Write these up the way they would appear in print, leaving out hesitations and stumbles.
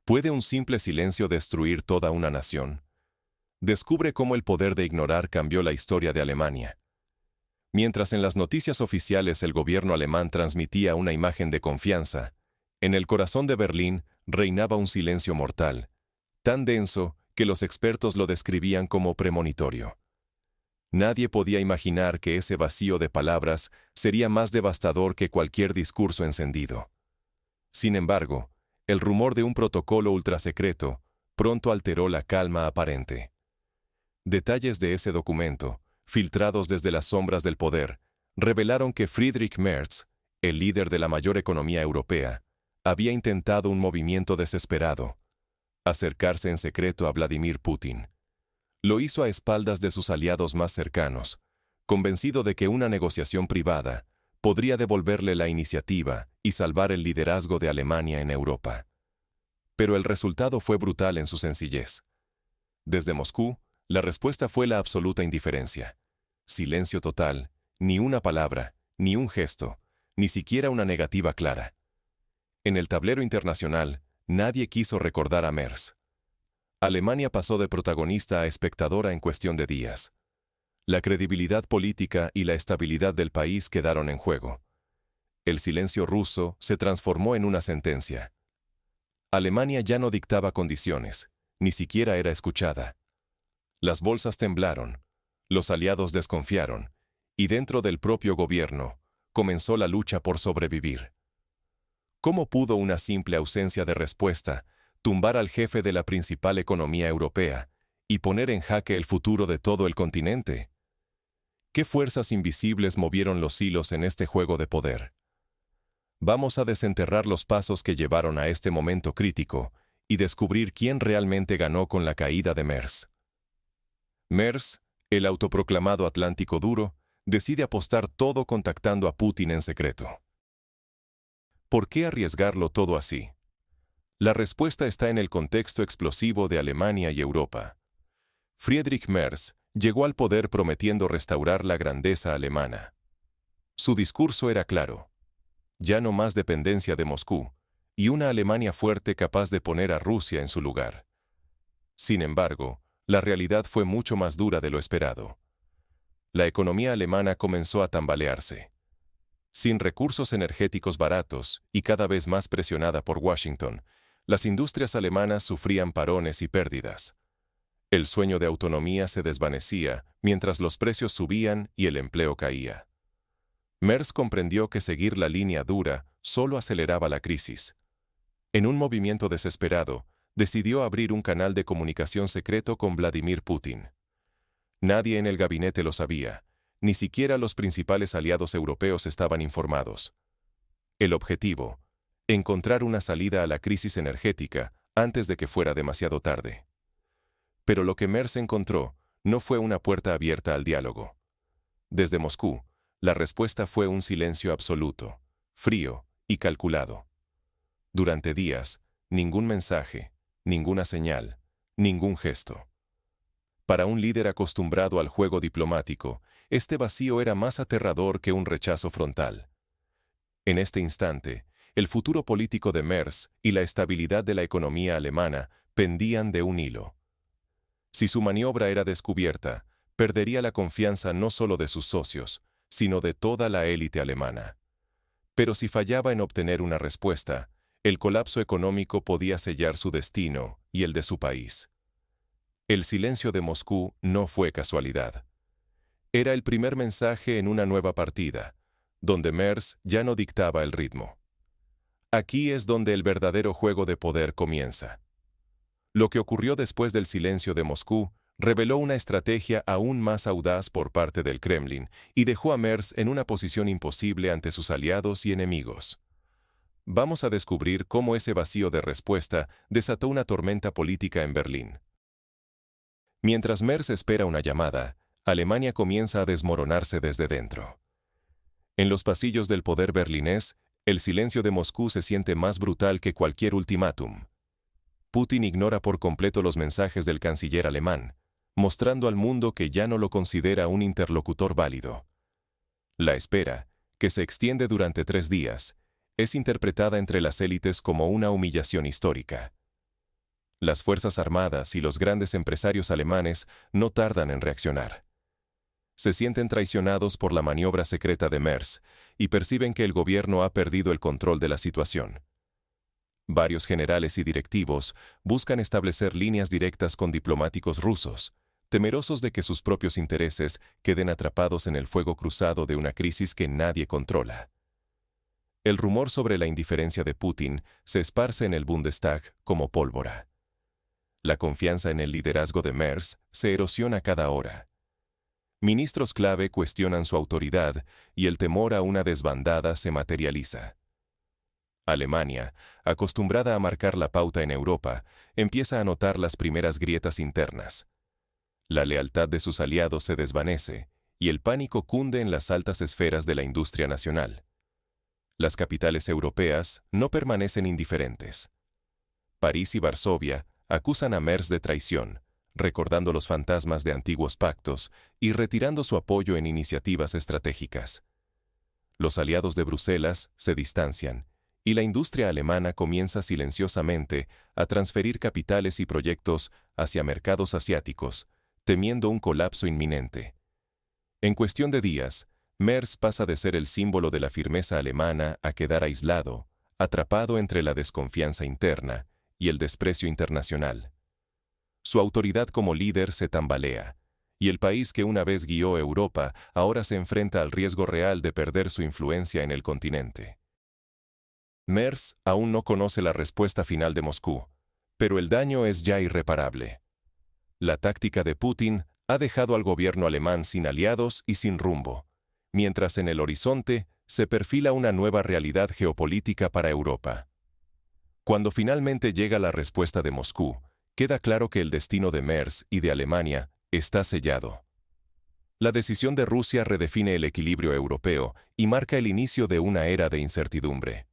¿Puede un simple silencio destruir toda una nación? Descubre cómo el poder de ignorar cambió la historia de Alemania. Mientras en las noticias oficiales el gobierno alemán transmitía una imagen de confianza, en el corazón de Berlín reinaba un silencio mortal, tan denso que los expertos lo describían como premonitorio. Nadie podía imaginar que ese vacío de palabras sería más devastador que cualquier discurso encendido. Sin embargo, el rumor de un protocolo ultrasecreto pronto alteró la calma aparente. Detalles de ese documento, filtrados desde las sombras del poder, revelaron que Friedrich Merz, el líder de la mayor economía europea, había intentado un movimiento desesperado: acercarse en secreto a Vladimir Putin. Lo hizo a espaldas de sus aliados más cercanos, convencido de que una negociación privada podría devolverle la iniciativa y salvar el liderazgo de Alemania en Europa. Pero el resultado fue brutal en su sencillez. Desde Moscú, la respuesta fue la absoluta indiferencia. Silencio total, ni una palabra, ni un gesto, ni siquiera una negativa clara. En el tablero internacional, nadie quiso recordar a Merz. Alemania pasó de protagonista a espectadora en cuestión de días. La credibilidad política y la estabilidad del país quedaron en juego. El silencio ruso se transformó en una sentencia. Alemania ya no dictaba condiciones, ni siquiera era escuchada. Las bolsas temblaron, los aliados desconfiaron, y dentro del propio gobierno comenzó la lucha por sobrevivir. ¿Cómo pudo una simple ausencia de respuesta tumbar al jefe de la principal economía europea y poner en jaque el futuro de todo el continente? ¿Qué fuerzas invisibles movieron los hilos en este juego de poder? Vamos a desenterrar los pasos que llevaron a este momento crítico y descubrir quién realmente ganó con la caída de Merz. Merz, el autoproclamado Atlántico duro, decide apostar todo contactando a Putin en secreto. ¿Por qué arriesgarlo todo así? La respuesta está en el contexto explosivo de Alemania y Europa. Friedrich Merz llegó al poder prometiendo restaurar la grandeza alemana. Su discurso era claro: ya no más dependencia de Moscú, y una Alemania fuerte capaz de poner a Rusia en su lugar. Sin embargo, la realidad fue mucho más dura de lo esperado. La economía alemana comenzó a tambalearse. Sin recursos energéticos baratos y cada vez más presionada por Washington, las industrias alemanas sufrían parones y pérdidas. El sueño de autonomía se desvanecía mientras los precios subían y el empleo caía. Merz comprendió que seguir la línea dura solo aceleraba la crisis. En un movimiento desesperado, decidió abrir un canal de comunicación secreto con Vladimir Putin. Nadie en el gabinete lo sabía, ni siquiera los principales aliados europeos estaban informados. El objetivo: encontrar una salida a la crisis energética antes de que fuera demasiado tarde. Pero lo que Merz encontró no fue una puerta abierta al diálogo. Desde Moscú, la respuesta fue un silencio absoluto, frío y calculado. Durante días, ningún mensaje, ninguna señal, ningún gesto. Para un líder acostumbrado al juego diplomático, este vacío era más aterrador que un rechazo frontal. En este instante, el futuro político de Merz y la estabilidad de la economía alemana pendían de un hilo. Si su maniobra era descubierta, perdería la confianza no solo de sus socios, sino de toda la élite alemana. Pero si fallaba en obtener una respuesta, el colapso económico podía sellar su destino y el de su país. El silencio de Moscú no fue casualidad. Era el primer mensaje en una nueva partida, donde Merz ya no dictaba el ritmo. Aquí es donde el verdadero juego de poder comienza. Lo que ocurrió después del silencio de Moscú reveló una estrategia aún más audaz por parte del Kremlin y dejó a Merz en una posición imposible ante sus aliados y enemigos. Vamos a descubrir cómo ese vacío de respuesta desató una tormenta política en Berlín. Mientras Merz espera una llamada, Alemania comienza a desmoronarse desde dentro. En los pasillos del poder berlinés, el silencio de Moscú se siente más brutal que cualquier ultimátum. Putin ignora por completo los mensajes del canciller alemán, mostrando al mundo que ya no lo considera un interlocutor válido. La espera, que se extiende durante 3 días, es interpretada entre las élites como una humillación histórica. Las fuerzas armadas y los grandes empresarios alemanes no tardan en reaccionar. Se sienten traicionados por la maniobra secreta de Merz y perciben que el gobierno ha perdido el control de la situación. Varios generales y directivos buscan establecer líneas directas con diplomáticos rusos, temerosos de que sus propios intereses queden atrapados en el fuego cruzado de una crisis que nadie controla. El rumor sobre la indiferencia de Putin se esparce en el Bundestag como pólvora. La confianza en el liderazgo de Merz se erosiona cada hora. Ministros clave cuestionan su autoridad y el temor a una desbandada se materializa. Alemania, acostumbrada a marcar la pauta en Europa, empieza a notar las primeras grietas internas. La lealtad de sus aliados se desvanece y el pánico cunde en las altas esferas de la industria nacional. Las capitales europeas no permanecen indiferentes. París y Varsovia acusan a Merz de traición, recordando los fantasmas de antiguos pactos y retirando su apoyo en iniciativas estratégicas. Los aliados de Bruselas se distancian y la industria alemana comienza silenciosamente a transferir capitales y proyectos hacia mercados asiáticos, temiendo un colapso inminente. En cuestión de días, Merz pasa de ser el símbolo de la firmeza alemana a quedar aislado, atrapado entre la desconfianza interna y el desprecio internacional. Su autoridad como líder se tambalea, y el país que una vez guió Europa ahora se enfrenta al riesgo real de perder su influencia en el continente. Merz aún no conoce la respuesta final de Moscú, pero el daño es ya irreparable. La táctica de Putin ha dejado al gobierno alemán sin aliados y sin rumbo, mientras en el horizonte se perfila una nueva realidad geopolítica para Europa. Cuando finalmente llega la respuesta de Moscú, queda claro que el destino de Merz y de Alemania está sellado. La decisión de Rusia redefine el equilibrio europeo y marca el inicio de una era de incertidumbre.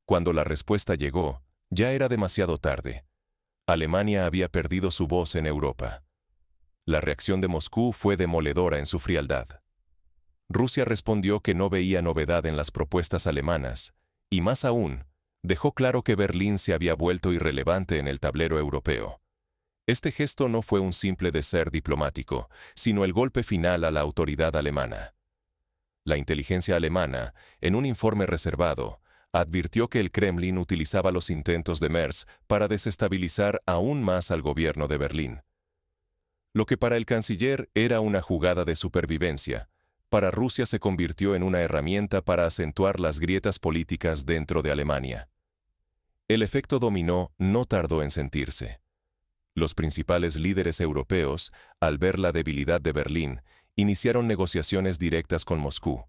Cuando la respuesta llegó, ya era demasiado tarde. Alemania había perdido su voz en Europa. La reacción de Moscú fue demoledora en su frialdad. Rusia respondió que no veía novedad en las propuestas alemanas, y más aún, dejó claro que Berlín se había vuelto irrelevante en el tablero europeo. Este gesto no fue un simple deseo diplomático, sino el golpe final a la autoridad alemana. La inteligencia alemana, en un informe reservado, advirtió que el Kremlin utilizaba los intentos de Merz para desestabilizar aún más al gobierno de Berlín. Lo que para el canciller era una jugada de supervivencia, para Rusia se convirtió en una herramienta para acentuar las grietas políticas dentro de Alemania. El efecto dominó no tardó en sentirse. Los principales líderes europeos, al ver la debilidad de Berlín, iniciaron negociaciones directas con Moscú.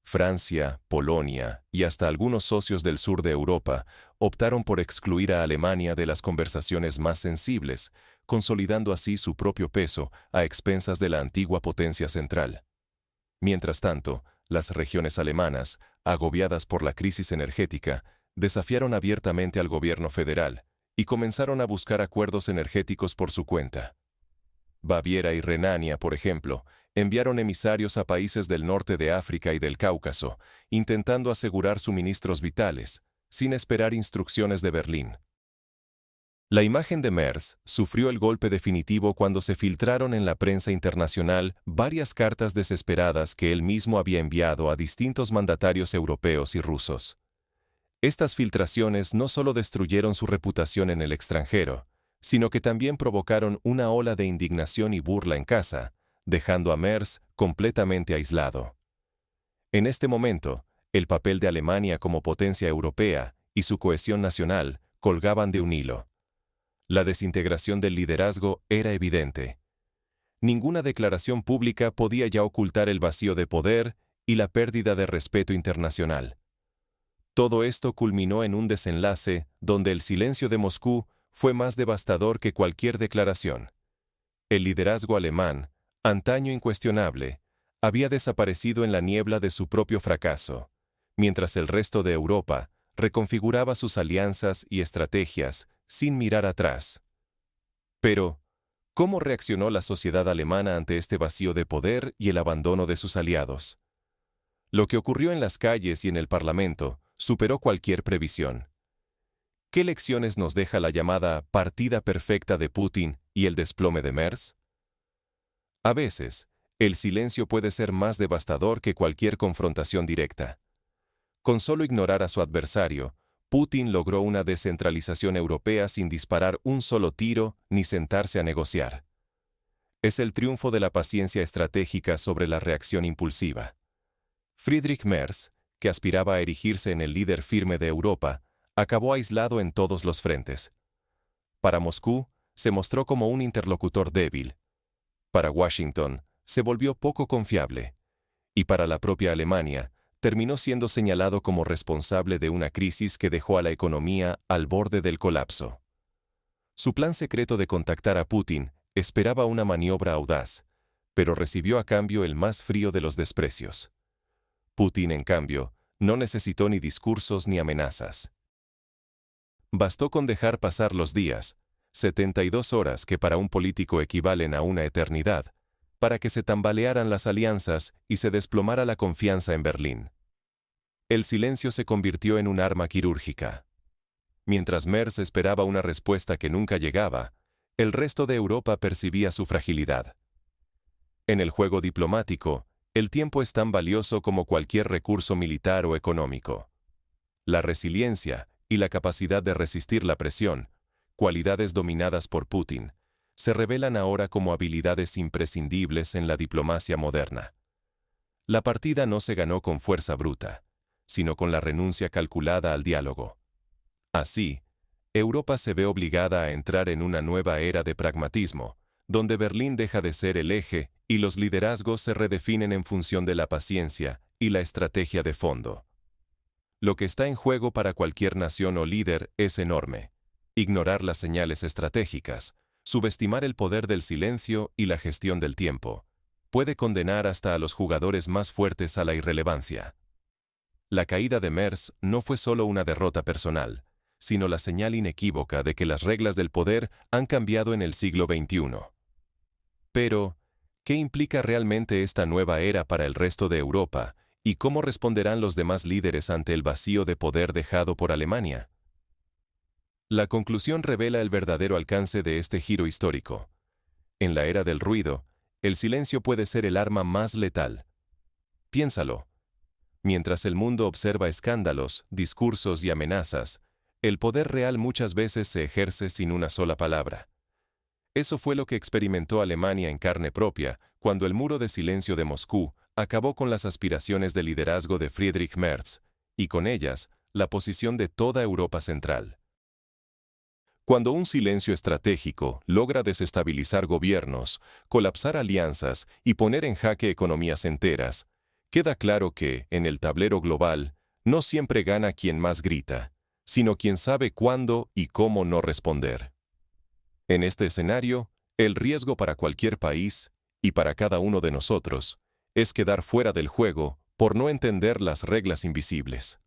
Francia, Polonia y hasta algunos socios del sur de Europa optaron por excluir a Alemania de las conversaciones más sensibles, consolidando así su propio peso a expensas de la antigua potencia central. Mientras tanto, las regiones alemanas, agobiadas por la crisis energética, desafiaron abiertamente al gobierno federal y comenzaron a buscar acuerdos energéticos por su cuenta. Baviera y Renania, por ejemplo, enviaron emisarios a países del norte de África y del Cáucaso, intentando asegurar suministros vitales, sin esperar instrucciones de Berlín. La imagen de Merz sufrió el golpe definitivo cuando se filtraron en la prensa internacional varias cartas desesperadas que él mismo había enviado a distintos mandatarios europeos y rusos. Estas filtraciones no solo destruyeron su reputación en el extranjero, sino que también provocaron una ola de indignación y burla en casa, dejando a Merz completamente aislado. En este momento, el papel de Alemania como potencia europea y su cohesión nacional colgaban de un hilo. La desintegración del liderazgo era evidente. Ninguna declaración pública podía ya ocultar el vacío de poder y la pérdida de respeto internacional. Todo esto culminó en un desenlace donde el silencio de Moscú fue más devastador que cualquier declaración. El liderazgo alemán, antaño incuestionable, había desaparecido en la niebla de su propio fracaso, mientras el resto de Europa reconfiguraba sus alianzas y estrategias sin mirar atrás. Pero, ¿cómo reaccionó la sociedad alemana ante este vacío de poder y el abandono de sus aliados? Lo que ocurrió en las calles y en el Parlamento superó cualquier previsión. ¿Qué lecciones nos deja la llamada partida perfecta de Putin y el desplome de MERS? A veces, el silencio puede ser más devastador que cualquier confrontación directa. Con solo ignorar a su adversario, Putin logró una descentralización europea sin disparar un solo tiro ni sentarse a negociar. Es el triunfo de la paciencia estratégica sobre la reacción impulsiva. Friedrich Merz, que aspiraba a erigirse en el líder firme de Europa, acabó aislado en todos los frentes. Para Moscú, se mostró como un interlocutor débil. Para Washington, se volvió poco confiable. Y para la propia Alemania, terminó siendo señalado como responsable de una crisis que dejó a la economía al borde del colapso. Su plan secreto de contactar a Putin esperaba una maniobra audaz, pero recibió a cambio el más frío de los desprecios. Putin, en cambio, no necesitó ni discursos ni amenazas. Bastó con dejar pasar los días, 72 horas que para un político equivalen a una eternidad, para que se tambalearan las alianzas y se desplomara la confianza en Berlín. El silencio se convirtió en un arma quirúrgica. Mientras Merz esperaba una respuesta que nunca llegaba, el resto de Europa percibía su fragilidad. En el juego diplomático, el tiempo es tan valioso como cualquier recurso militar o económico. La resiliencia y la capacidad de resistir la presión, cualidades dominadas por Putin, se revelan ahora como habilidades imprescindibles en la diplomacia moderna. La partida no se ganó con fuerza bruta, sino con la renuncia calculada al diálogo. Así, Europa se ve obligada a entrar en una nueva era de pragmatismo, donde Berlín deja de ser el eje y los liderazgos se redefinen en función de la paciencia y la estrategia de fondo. Lo que está en juego para cualquier nación o líder es enorme. Ignorar las señales estratégicas, subestimar el poder del silencio y la gestión del tiempo, puede condenar hasta a los jugadores más fuertes a la irrelevancia. La caída de Merz no fue solo una derrota personal, sino la señal inequívoca de que las reglas del poder han cambiado en el siglo XXI. Pero, ¿qué implica realmente esta nueva era para el resto de Europa, y cómo responderán los demás líderes ante el vacío de poder dejado por Alemania? La conclusión revela el verdadero alcance de este giro histórico. En la era del ruido, el silencio puede ser el arma más letal. Piénsalo. Mientras el mundo observa escándalos, discursos y amenazas, el poder real muchas veces se ejerce sin una sola palabra. Eso fue lo que experimentó Alemania en carne propia cuando el muro de silencio de Moscú acabó con las aspiraciones de liderazgo de Friedrich Merz, y con ellas, la posición de toda Europa Central. Cuando un silencio estratégico logra desestabilizar gobiernos, colapsar alianzas y poner en jaque economías enteras, queda claro que, en el tablero global, no siempre gana quien más grita, sino quien sabe cuándo y cómo no responder. En este escenario, el riesgo para cualquier país, y para cada uno de nosotros, es quedar fuera del juego por no entender las reglas invisibles.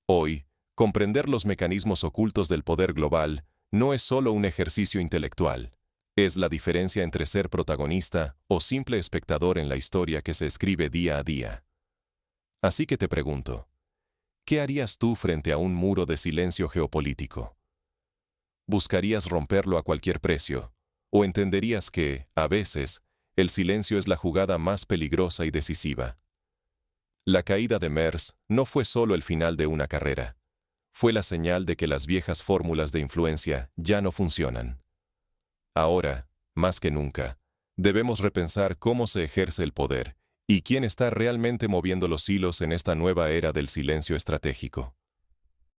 Hoy, comprender los mecanismos ocultos del poder global no es solo un ejercicio intelectual, es la diferencia entre ser protagonista o simple espectador en la historia que se escribe día a día. Así que te pregunto, ¿qué harías tú frente a un muro de silencio geopolítico? ¿Buscarías romperlo a cualquier precio, o entenderías que, a veces, el silencio es la jugada más peligrosa y decisiva? La caída de Merz no fue solo el final de una carrera. Fue la señal de que las viejas fórmulas de influencia ya no funcionan. Ahora, más que nunca, debemos repensar cómo se ejerce el poder y quién está realmente moviendo los hilos en esta nueva era del silencio estratégico.